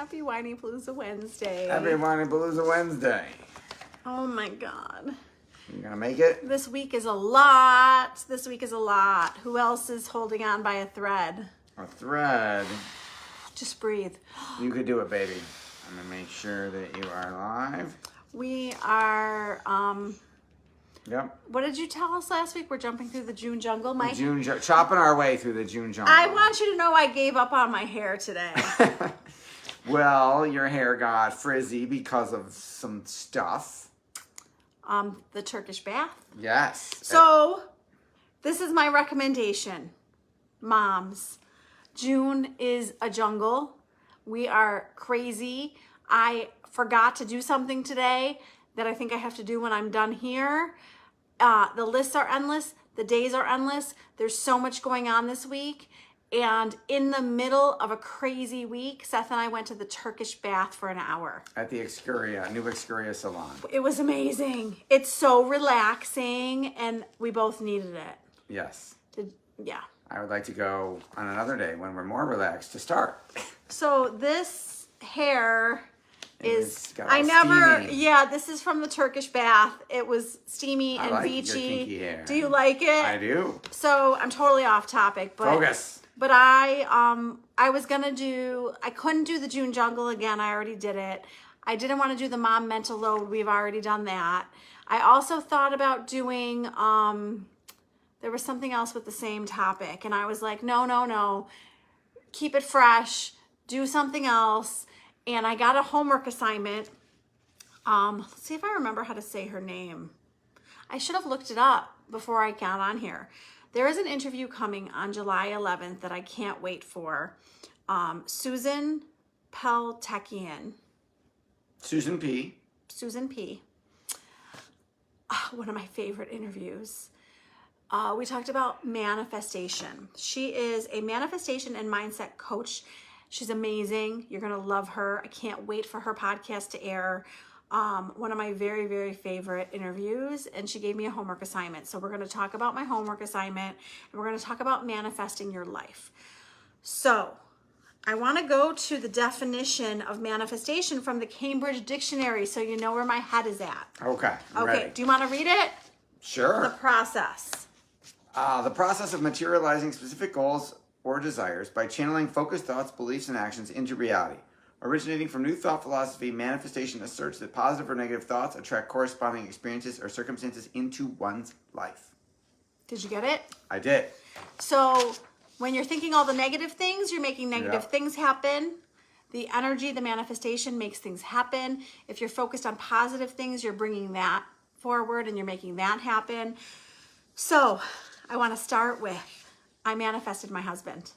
Happy Whiny Palooza Wednesday. Happy Whiny Palooza Wednesday. Oh my God. You gonna make it? This week is a lot. Who else is holding on by a thread? A thread. Just breathe. You could do it, baby. I'm gonna make sure that you are live. We are, Yep. what did you tell us last week? We're jumping through the June jungle, Mike. Chopping our way through the June jungle. I want you to know I gave up on my hair today. Well, your hair got frizzy because of some stuff. The Turkish bath. Yes. So, this is my recommendation, moms. June is a jungle. We are crazy. I forgot to do something today that I think I have to do when I'm done here. The lists are endless. The days are endless. There's so much going on this week. And in the middle of a crazy week, Seth and I went to the Turkish bath for an hour. At the new Excuria salon. It was amazing. It's so relaxing, and we both needed it. Yes. Yeah. I would like to go on another day when we're more relaxed to start. So this hair It's got all steamy. yeah, this is from the Turkish bath. It was steamy and like beachy. your kinky hair. Do you like it? I do. So I'm totally off topic, but Focus. But I was gonna I couldn't do the June jungle again. I already did it. I didn't want to do the mom mental load. We've already done that. I also thought about doing there was something else with the same topic, and I was like, no, keep it fresh, do something else. And I got a homework assignment. Let's see if I remember how to say her name. I should have looked it up before I got on here. There is an interview coming on July 11th that I can't wait for. Suzan Peltekian. Susan P. One of my favorite interviews. We talked about manifestation. She is a manifestation and mindset coach. She's amazing. You're going to love her. I can't wait for her podcast to air. One of my very, very favorite interviews, and she gave me a homework assignment. So we're going to talk about my homework assignment, and we're going to talk about manifesting your life. So I want to go to the definition of manifestation from the Cambridge Dictionary so you know where my head is at. Okay. Ready. Do you want to read it? Sure. The process. The process of materializing specific goals or desires by channeling focused thoughts, beliefs, and actions into reality. Originating from New Thought philosophy, manifestation asserts that positive or negative thoughts attract corresponding experiences or circumstances into one's life. Did you get it? I did. So when you're thinking all the negative things, you're making negative things happen. The energy, the manifestation makes things happen. If you're focused on positive things, you're bringing that forward and you're making that happen. So I want to start with, I manifested my husband.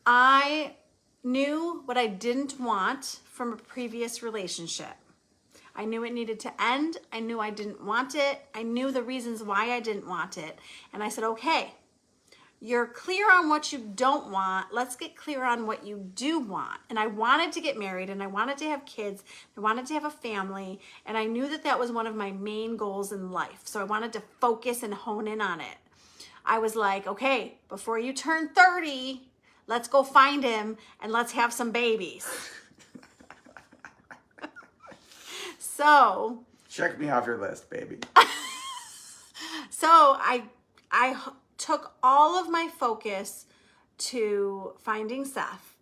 I knew what I didn't want from a previous relationship. I knew it needed to end. I knew I didn't want it. I knew the reasons why I didn't want it. And I said, okay, you're clear on what you don't want. Let's get clear on what you do want. And I wanted to get married, and I wanted to have kids. I wanted to have a family. And I knew that that was one of my main goals in life. So I wanted to focus and hone in on it. I was like, okay, before you turn 30, let's go find him and let's have some babies. So check me off your list, baby. So I took all of my focus to finding Seth,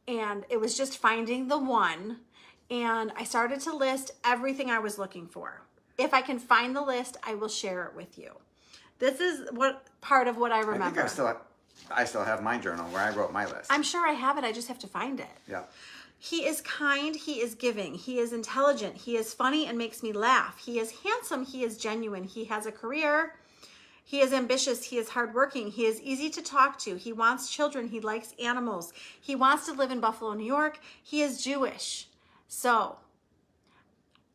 and it was just finding the one. And I started to list everything I was looking for. If I can find the list, I will share it with you. This is part of what I remember. I think I still have my journal where I wrote my list. I'm sure I have it. I just have to find it. Yeah. He is kind. He is giving. He is intelligent. He is funny and makes me laugh. He is handsome. He is genuine. He has a career. He is ambitious. He is hardworking. He is easy to talk to. He wants children. He likes animals. He wants to live in Buffalo, New York. He is Jewish. So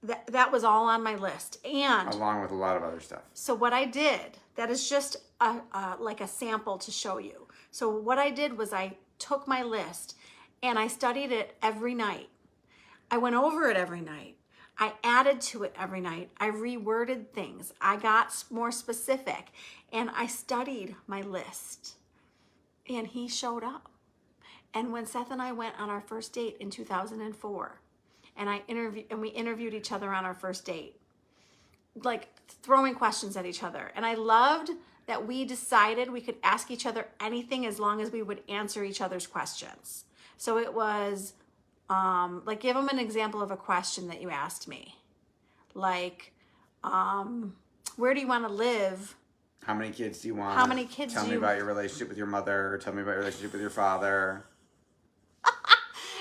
that was all on my list. And along with a lot of other stuff. So what I did, that is just like a sample to show you. So what I did was I took my list and I studied it every night. I went over it every night. I added to it every night. I reworded things. I got more specific, and I studied my list. And he showed up. And when Seth and I went on our first date in 2004, and we interviewed each other on our first date, like throwing questions at each other. And I loved that we decided we could ask each other anything as long as we would answer each other's questions. So it was like, give them an example of a question that you asked me. Like, where do you want to live? How many kids do you want? How many kids Tell do me you... about your relationship with your mother. Tell me about your relationship with your father.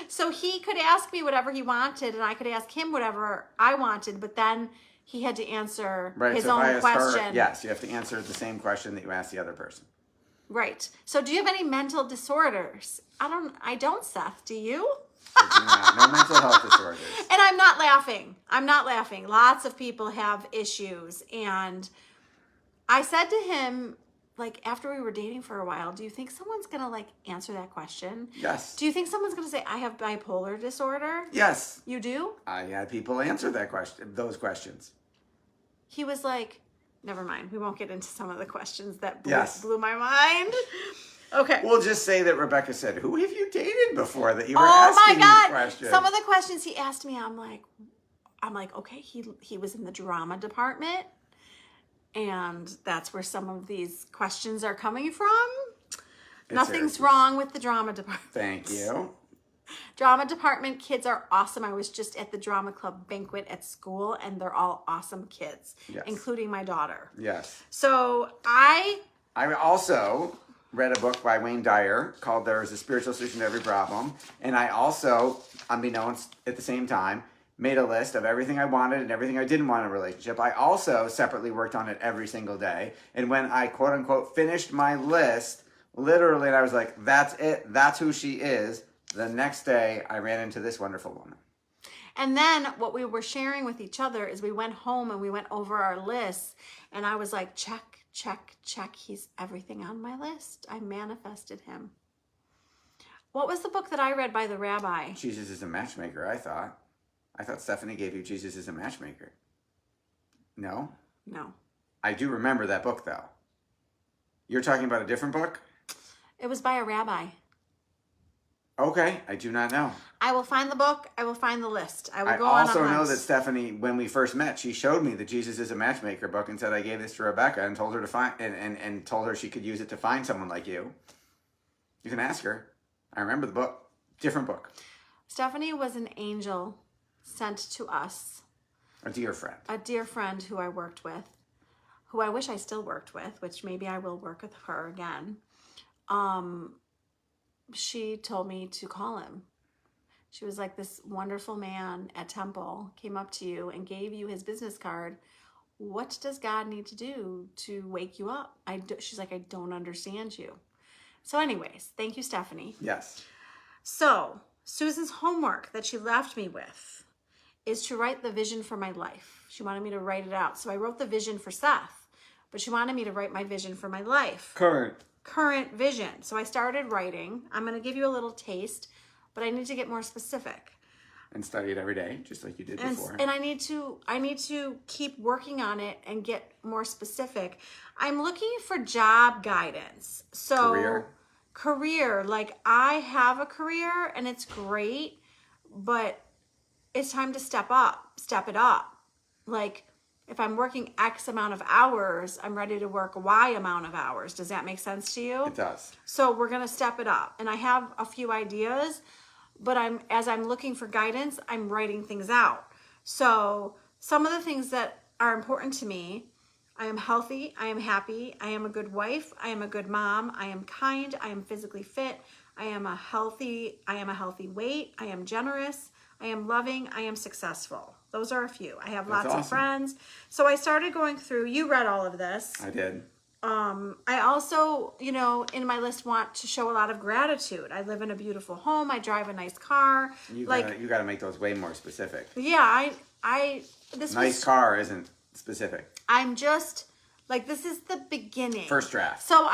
So he could ask me whatever he wanted, and I could ask him whatever I wanted, but then he had to answer his so if I own ask question. Her, yes, you have to answer the same question that you asked the other person. Right. So do you have any mental disorders? I don't, Seth. Do you? No mental health disorders. And I'm not laughing. I'm not laughing. Lots of people have issues. And I said to him, like, after we were dating for a while, do you think someone's going to, like, answer that question? Yes. Do you think someone's going to say, I have bipolar disorder? Yes. You do? I had people answer those questions. He was like, never mind. We won't get into some of the questions that blew my mind. Okay. We'll just say that Rebecca said, who have you dated before that you were asking these questions? Some of the questions he asked me, I'm like, okay, he was in the drama department, and that's where some of these questions are coming from. Nothing's wrong with the drama department. Thank you. Drama department kids are awesome. I was just at the drama club banquet at school, and they're all awesome kids, including my daughter. Yes. So I also read a book by Wayne Dyer called There's a Spiritual Solution to Every Problem. And I also, unbeknownst at the same time, made a list of everything I wanted and everything I didn't want in a relationship. I also separately worked on it every single day. And when I, quote unquote, finished my list, literally, and I was like, that's it, that's who she is, the next day I ran into this wonderful woman. And then what we were sharing with each other is we went home and we went over our lists, and I was like, check, check, check. He's everything on my list. I manifested him. What was the book that I read by the rabbi? Jesus is a Matchmaker, I thought. I thought Stephanie gave you Jesus is a Matchmaker. No? No. I do remember that book, though. You're talking about a different book? It was by a rabbi. Okay, I do not know. I will find the book. I will find the list. I will go on. I on also a hunt. know that Stephanie, when we first met, she showed me the Jesus is a Matchmaker book and said I gave this to Rebecca and told her to find and told her she could use it to find someone like you. You can ask her. I remember the book. Different book. Stephanie was an angel sent to us. A dear friend. A dear friend who I worked with, who I wish I still worked with, which maybe I will work with her again. She told me to call him. She was like, this wonderful man at Temple came up to you and gave you his business card. What does God need to do to wake you up? She's like, I don't understand you. So anyways, thank you, Stephanie. Yes. So Susan's homework that she left me with is to write the vision for my life. She wanted me to write it out. So I wrote the vision for Seth, but she wanted me to write my vision for my life. Current vision. So I started writing. I'm going to give you a little taste, but I need to get more specific. And study it every day, just like you did before. And I need to keep working on it and get more specific. I'm looking for job guidance. So career, like I have a career and it's great, but it's time to step it up. Like if I'm working X amount of hours, I'm ready to work Y amount of hours. Does that make sense to you? It does. So we're going to step it up. And I have a few ideas, but as I'm looking for guidance, I'm writing things out. So some of the things that are important to me, I am healthy, I am happy, I am a good wife, I am a good mom, I am kind, I am physically fit, I am a healthy weight, I am generous, I am loving, I am successful. Those are a few. I have lots of friends. So I started going through, you read all of this. I did. I also, in my list want to show a lot of gratitude. I live in a beautiful home. I drive a nice car. You gotta make those way more specific. Yeah, car isn't specific. I'm just like, this is the beginning. First draft. So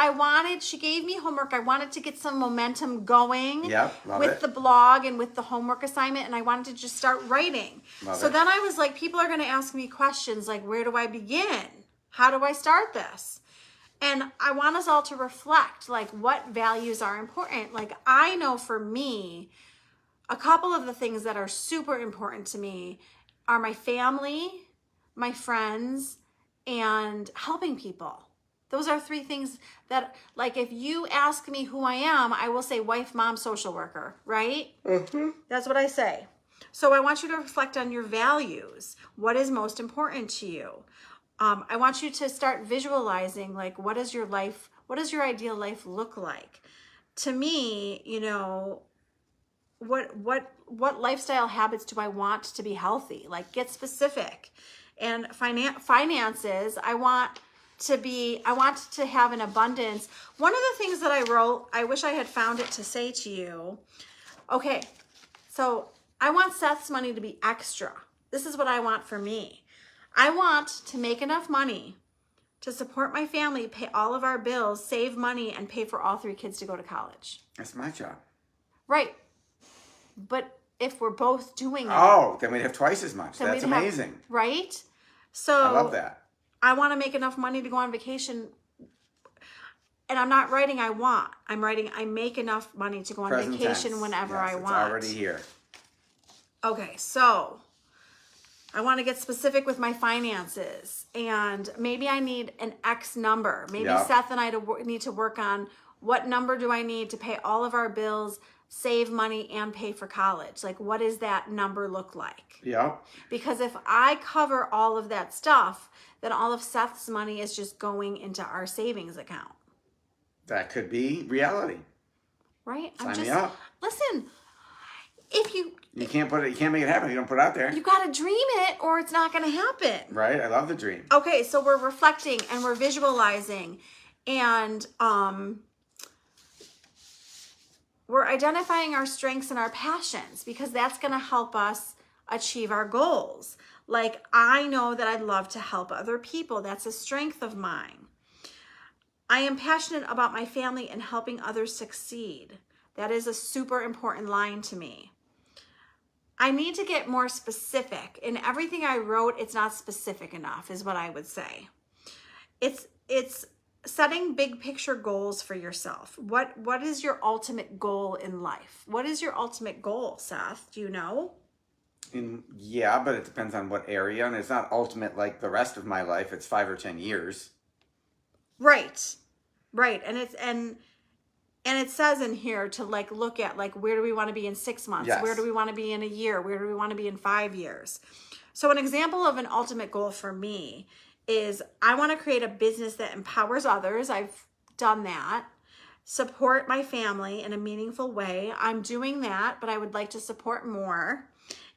she gave me homework. I wanted to get some momentum going. Yep, love with it. The blog and with the homework assignment. And I wanted to just start writing. Love it. Then I was like, people are going to ask me questions like, where do I begin? How do I start this? And I want us all to reflect, like, what values are important. Like, I know for me, a couple of the things that are super important to me are my family, my friends, and helping people. Those are three things that, like, if you ask me who I am, I will say wife, mom, social worker, right? Mm-hmm. That's what I say. So I want you to reflect on your values. What is most important to you? I want you to start visualizing, like, what does your ideal life look like? To me, you know, what lifestyle habits do I want to be healthy? Like, get specific. And finances, I want to have an abundance. One of the things that I wrote, I wish I had found it to say to you. Okay, so I want Seth's money to be extra. This is what I want for me. I want to make enough money to support my family, pay all of our bills, save money, and pay for all 3 kids to go to college. That's my job. Right. But if we're both doing it. Oh, then we'd have twice as much. That's amazing. Right? So I love that. I want to make enough money to go on vacation. And I'm not writing I want. I'm writing I make enough money to go on Present vacation tense. whenever Yes, I want. It's already here. Okay, so I want to get specific with my finances. And maybe I need an X number. Maybe Seth and I need to work on what number do I need to pay all of our bills, save money, and pay for college. Like, what does that number look like? Yeah. Because if I cover all of that stuff, then all of Seth's money is just going into our savings account. That could be reality. Right? Sign me up. Listen, if you can't make it happen. You don't put it out there. You got to dream it or it's not going to happen. Right? I love the dream. Okay, so we're reflecting and we're visualizing and we're identifying our strengths and our passions because that's going to help us achieve our goals. Like, I know that I'd love to help other people. That's a strength of mine. I am passionate about my family and helping others succeed. That is a super important line to me. I need to get more specific. In everything I wrote, it's not specific enough, is what I would say. It's setting big picture goals for yourself. What is your ultimate goal in life? What is your ultimate goal, Seth? Do you know? Yeah, but it depends on what area, and it's not ultimate like the rest of my life. It's 5 or 10 years. Right. And it says in here to like look at like where do we want to be in 6 months? Yes. Where do we want to be in a year? Where do we want to be in 5 years? So an example of an ultimate goal for me is I want to create a business that empowers others. I've done that. Support my family in a meaningful way. I'm doing that, but I would like to support more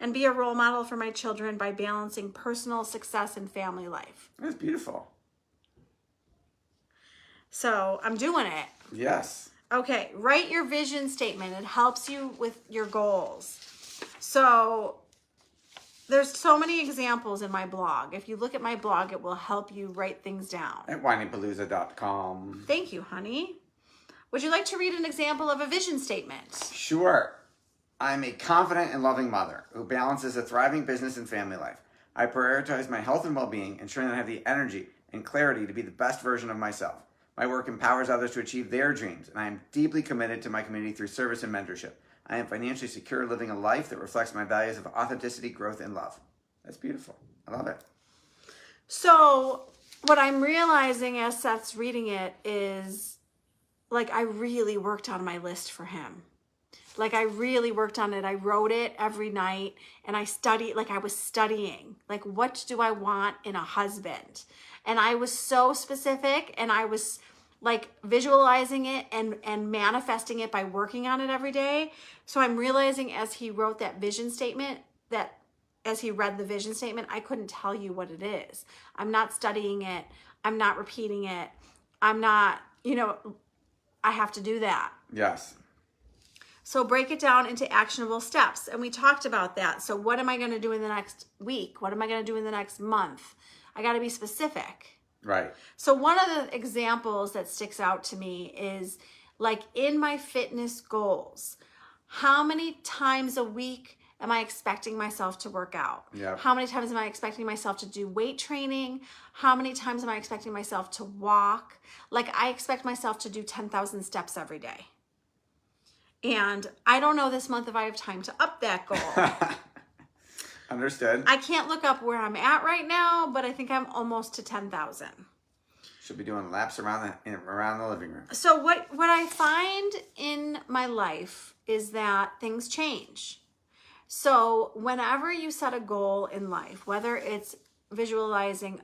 and be a role model for my children by balancing personal success and family life. That's beautiful. So I'm doing it. Yes. Okay, write your vision statement. It helps you with your goals. So there's so many examples in my blog. If you look at my blog, it will help you write things down. At whinypalooza.com. Thank you, honey. Would you like to read an example of a vision statement? Sure. I'm a confident and loving mother who balances a thriving business and family life. I prioritize my health and well-being, ensuring that I have the energy and clarity to be the best version of myself. My work empowers others to achieve their dreams, and I am deeply committed to my community through service and mentorship. I am financially secure, living a life that reflects my values of authenticity, growth, and love. That's beautiful. I love it. So what I'm realizing as Seth's reading it is, like, I really worked on my list for him. Like, I really worked on it. I wrote it every night, and I studied, like I was studying. Like, what do I want in a husband? And I was so specific, and I was like visualizing it and manifesting it by working on it every day. So I'm realizing as he wrote that vision statement, that as he read the vision statement, I couldn't tell you what it is. I'm not studying it. I'm not repeating it. I'm not, I have to do that. Yes. So break it down into actionable steps. And we talked about that. So what am I going to do in the next week? What am I going to do in the next month? I got to be specific. Right. So one of the examples that sticks out to me is like in my fitness goals, how many times a week am I expecting myself to work out? Yep. How many times am I expecting myself to do weight training? How many times am I expecting myself to walk? Like, I expect myself to do 10,000 steps every day. And I don't know this month if I have time to up that goal. Understood. I can't look up where I'm at right now, but I think I'm almost to 10,000. Should be doing laps around the living room. So what I find in my life is that things change. So whenever you set a goal in life, whether it's visualizing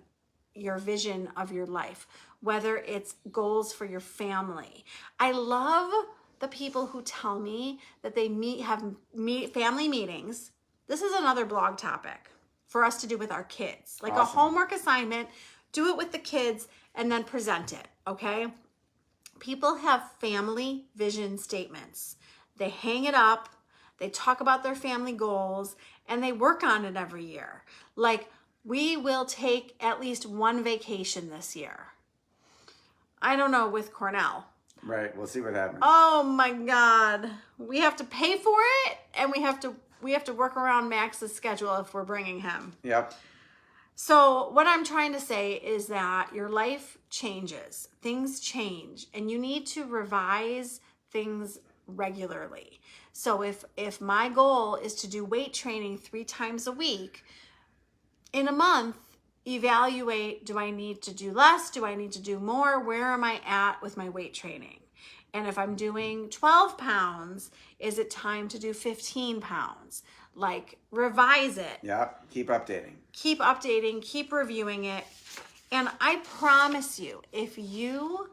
your vision of your life, whether it's goals for your family, I love the people who tell me that they have family meetings. This is another blog topic for us to do with our kids, like Awesome. a homework assignment. Do it with the kids and then present it, okay? People have family vision statements. They hang it up, they talk about their family goals, and they work on it every year. Like, we will take at least one vacation this year. I don't know with Cornell. Right, we'll see what happens. Oh my God. We have to pay for it, and we have to work around Max's schedule if we're bringing him. Yep. So what I'm trying to say is that your life changes, things change, and you need to revise things regularly. So if my goal is to do weight training 3 times a week, in a month, evaluate, do I need to do less? Do I need to do more? Where am I at with my weight training? And if I'm doing 12 pounds, is it time to do 15 pounds? Like, revise it. Yep. Keep updating. Keep updating, keep reviewing it. And I promise you, if you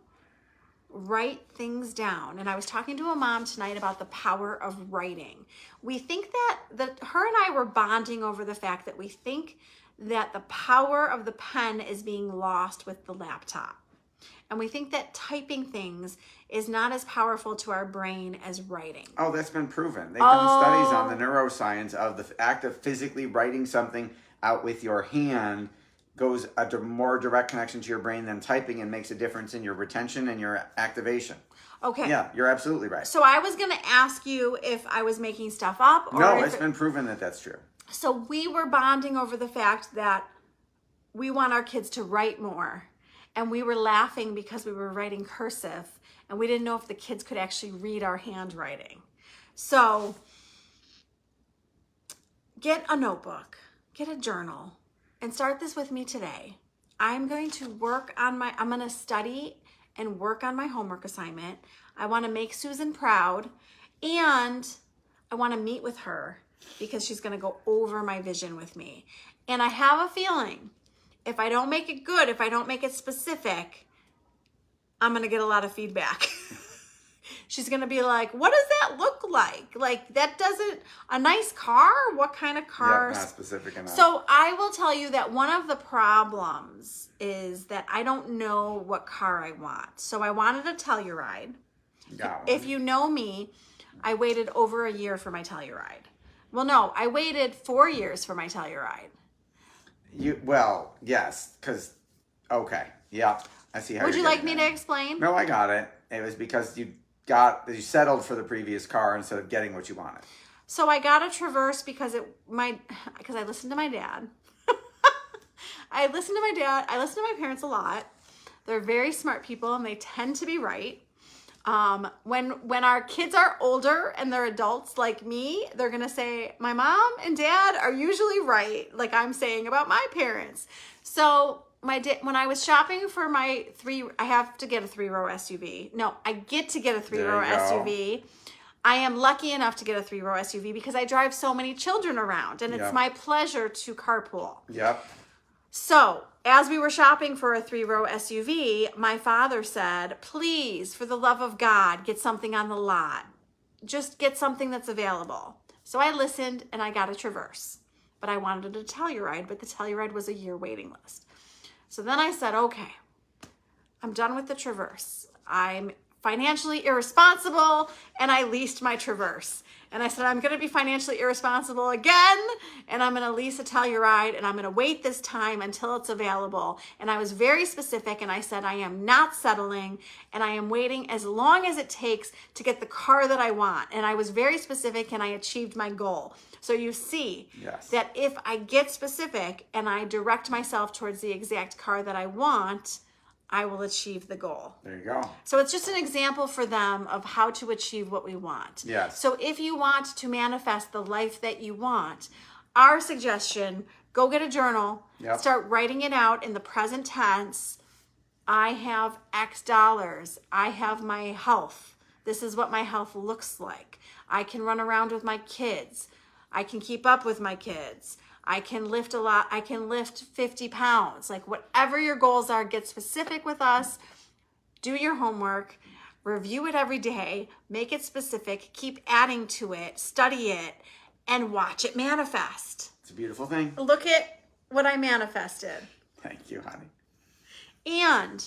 write things down, and I was talking to a mom tonight about the power of writing. We think that her and I were bonding over the fact that we think that the power of the pen is being lost with the laptop. And we think that typing things is not as powerful to our brain as writing. Oh, that's been proven. They've done studies on the neuroscience of the act of physically writing something out with your hand goes a more direct connection to your brain than typing and makes a difference in your retention and your activation. Okay. Yeah, you're absolutely right. So I was going to ask you if I was making stuff up. Or No, if it's been proven that that's true. So we were bonding over the fact that we want our kids to write more. And we were laughing because we were writing cursive and we didn't know if the kids could actually read our handwriting. So get a notebook, get a journal, and start this with me today. I'm going to study and work on my homework assignment. I want to make Susan proud, and I want to meet with her because she's going to go over my vision with me. And I have a feeling if I don't make it good, if I don't make it specific, I'm going to get a lot of feedback. She's going to be like, what does that look like? Like, that doesn't, a nice car? What kind of cars? Yeah, not specific enough. So I will tell you that one of the problems is that I don't know what car I want. So I wanted a Telluride. Got one. If you know me, I waited over a year for my Telluride. Well, no, I waited 4 years for my Telluride. Well, yes, because, okay, yeah, I see how Would you you're like me getting to explain? No, I got it. It was because you settled for the previous car instead of getting what you wanted. So I got a Traverse because I listened to my dad. I listened to my dad. I listen to my parents a lot. They're very smart people and they tend to be right. When our kids are older and they're adults like me, they're going to say, my mom and dad are usually right, like I'm saying about my parents. So when I was shopping for I have to get a 3-row SUV. No, I get to get a 3-row SUV. I am lucky enough to get a 3-row SUV because I drive so many children around and it's my pleasure to carpool. Yep. So as we were shopping for a 3-row SUV, my father said, please, for the love of God, get something on the lot. Just get something that's available. So I listened and I got a Traverse, but I wanted a Telluride, but the Telluride was a year waiting list. So then I said, okay, I'm done with the Traverse. I'm financially irresponsible and I leased my Traverse. And I said, I'm going to be financially irresponsible again, and I'm going to lease a Telluride, and I'm going to wait this time until it's available. And I was very specific, and I said, I am not settling, and I am waiting as long as it takes to get the car that I want. And I was very specific, and I achieved my goal. So you see that if I get specific and I direct myself towards the exact car that I want, I will achieve the goal. There you go. So it's just an example for them of how to achieve what we want. Yes. So if you want to manifest the life that you want, our suggestion, go get a journal, start writing it out in the present tense. I have X dollars. I have my health. This is what my health looks like. I can run around with my kids. I can keep up with my kids. I can lift a lot. I can lift 50 pounds. Like whatever your goals are, get specific with us. Do your homework. Review it every day. Make it specific. Keep adding to it. Study it. And watch it manifest. It's a beautiful thing. Look at what I manifested. Thank you, honey. And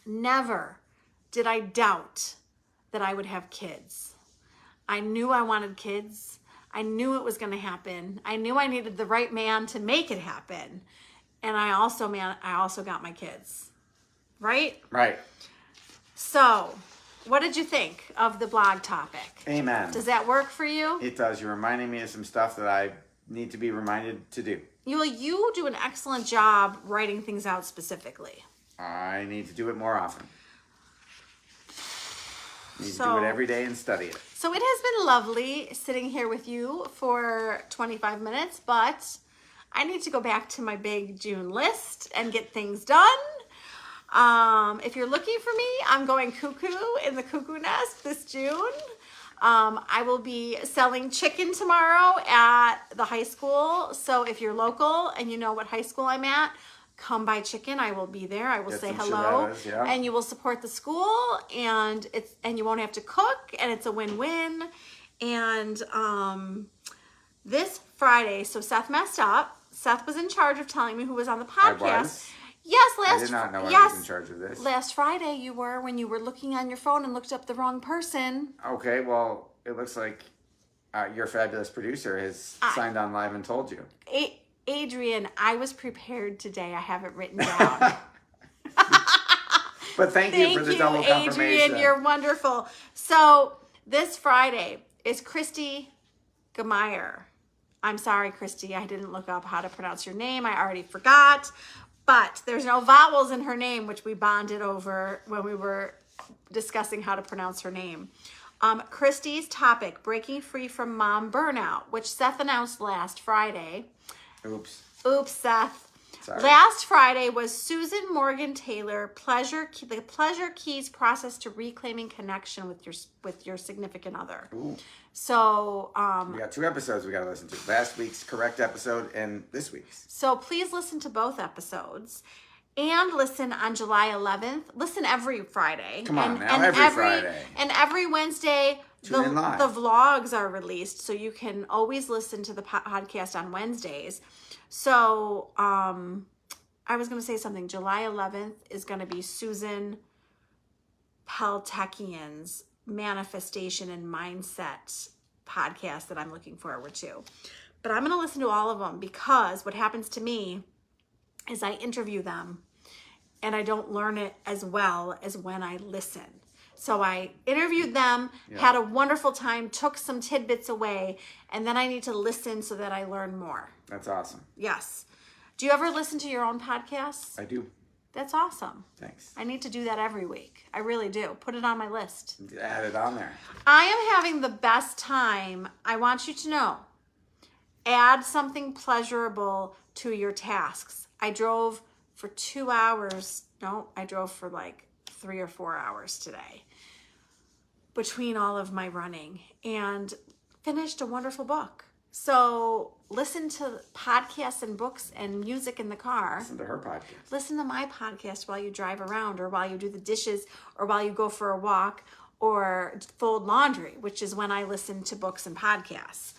never did I doubt that I would have kids. I knew I wanted kids. I knew it was going to happen. I knew I needed the right man to make it happen. And I also got my kids. Right? Right. So, what did you think of the blog topic? Amen. Does that work for you? It does. You're reminding me of some stuff that I need to be reminded to do. You do an excellent job writing things out specifically. I need to do it more often. Need to do it every day and study it. So it has been lovely sitting here with you for 25 minutes, but I need to go back to my big June list and get things done. If you're looking for me, I'm going cuckoo in the cuckoo nest this June. I will be selling chicken tomorrow at the high school. So if you're local and you know what high school I'm at, come buy chicken. I will be there. I will say hello, and you will support the school, and you won't have to cook, and it's a win-win. And this Friday, so Seth messed up. Seth was in charge of telling me who was on the podcast. I was? Yes, I did not know I was in charge of this. Last Friday you were, when you were looking on your phone and looked up the wrong person. Okay, well, it looks like your fabulous producer has signed on live and told you. Adrian, I was prepared today. I have it written down. But thank you for the double confirmation. Adrian, you're wonderful. So this Friday is Christy Gemeyer. I'm sorry, Christy. I didn't look up how to pronounce your name. I already forgot. But there's no vowels in her name, which we bonded over when we were discussing how to pronounce her name. Christy's topic, breaking free from mom burnout, which Seth announced last Friday. Oops, Seth. Sorry. Last Friday was Susan Morgan Taylor, the Pleasure Keys process to reclaiming connection with your significant other. Ooh. So we got 2 episodes we got to listen to. Last week's correct episode and this week's. So please listen to both episodes. And listen on July 11th. Listen every Friday. Come on now, every Friday. And every Wednesday, the vlogs are released. So you can always listen to the podcast on Wednesdays. So I was going to say something. July 11th is going to be Suzan Peltekian's Manifestation and Mindset podcast that I'm looking forward to. But I'm going to listen to all of them, because what happens to me is I interview them and I don't learn it as well as when I listen. So I interviewed them, had a wonderful time, took some tidbits away, and then I need to listen so that I learn more. That's awesome. Yes. Do you ever listen to your own podcasts? I do. That's awesome. Thanks. I need to do that every week. I really do. Put it on my list. Add it on there. I am having the best time. I want you to know. Add something pleasurable to your tasks. I drove for 2 hours. No, I drove for like 3 or 4 hours today between all of my running, and finished a wonderful book. So listen to podcasts and books and music in the car. Listen to her podcast. Listen to my podcast while you drive around, or while you do the dishes, or while you go for a walk, or fold laundry, which is when I listen to books and podcasts.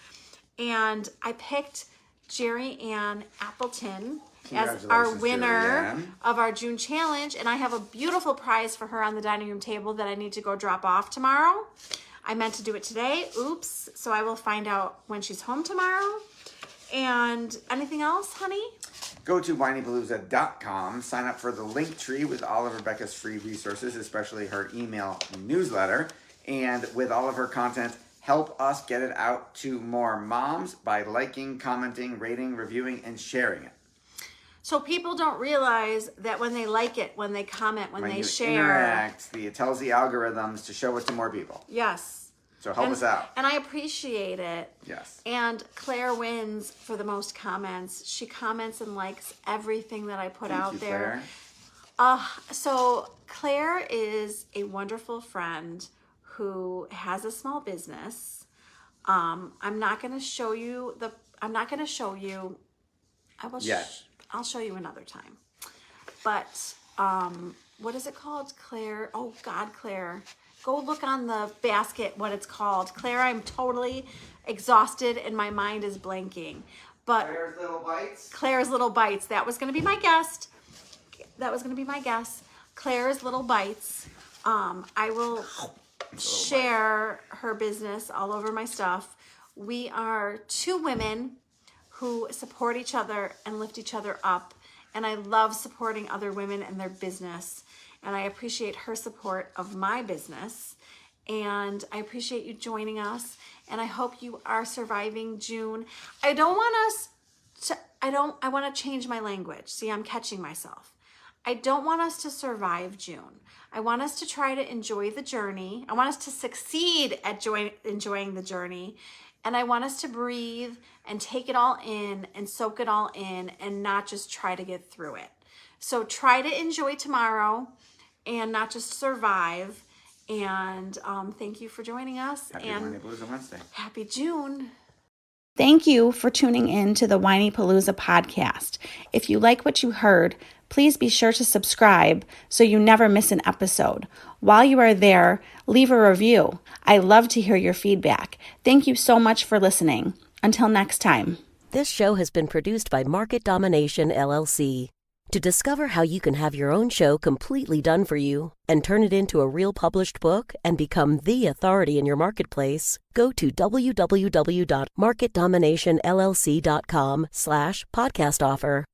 And I picked Jerry Ann Appleton as our winner of our June challenge, and I have a beautiful prize for her on the dining room table that I need to go drop off tomorrow. I meant to do it today. Oops. So I will find out when she's home tomorrow. And anything else, honey? Go to whinypalooza.com, sign up for the link tree with all of Rebecca's free resources, especially her email newsletter. And with all of her content, help us get it out to more moms by liking, commenting, rating, reviewing, and sharing it. So people don't realize that when they like it, when they comment, when they share. Interact, it tells the algorithms to show it to more people. Yes. So help us out. And I appreciate it. Yes. And Claire wins for the most comments. She comments and likes everything that I put out there. Claire. So Claire is a wonderful friend who has a small business. I'm not going to show you. I will. Yes. I'll show you another time. But what is it called, Claire? Oh God, Claire. Go look on the basket what it's called. Claire, I'm totally exhausted and my mind is blanking. But Claire's Little Bites. Claire's Little Bites. That was going to be my guest. Claire's Little Bites. I will share her business all over my stuff. We are two women who support each other and lift each other up. And I love supporting other women and their business. And I appreciate her support of my business. And I appreciate you joining us. And I hope you are surviving June. I want to change my language. See, I'm catching myself. I don't want us to survive June. I want us to try to enjoy the journey. I want us to succeed at enjoying the journey. And I want us to breathe and take it all in and soak it all in and not just try to get through it. So try to enjoy tomorrow and not just survive. And thank you for joining us. Happy Whiny Palooza Wednesday. Happy June. Thank you for tuning in to the Whiny Palooza podcast. If you like what you heard, please be sure to subscribe so you never miss an episode. While you are there, leave a review. I love to hear your feedback. Thank you so much for listening. Until next time. This show has been produced by Market Domination, LLC. To discover how you can have your own show completely done for you and turn it into a real published book and become the authority in your marketplace, go to www.marketdominationllc.com/podcast offer.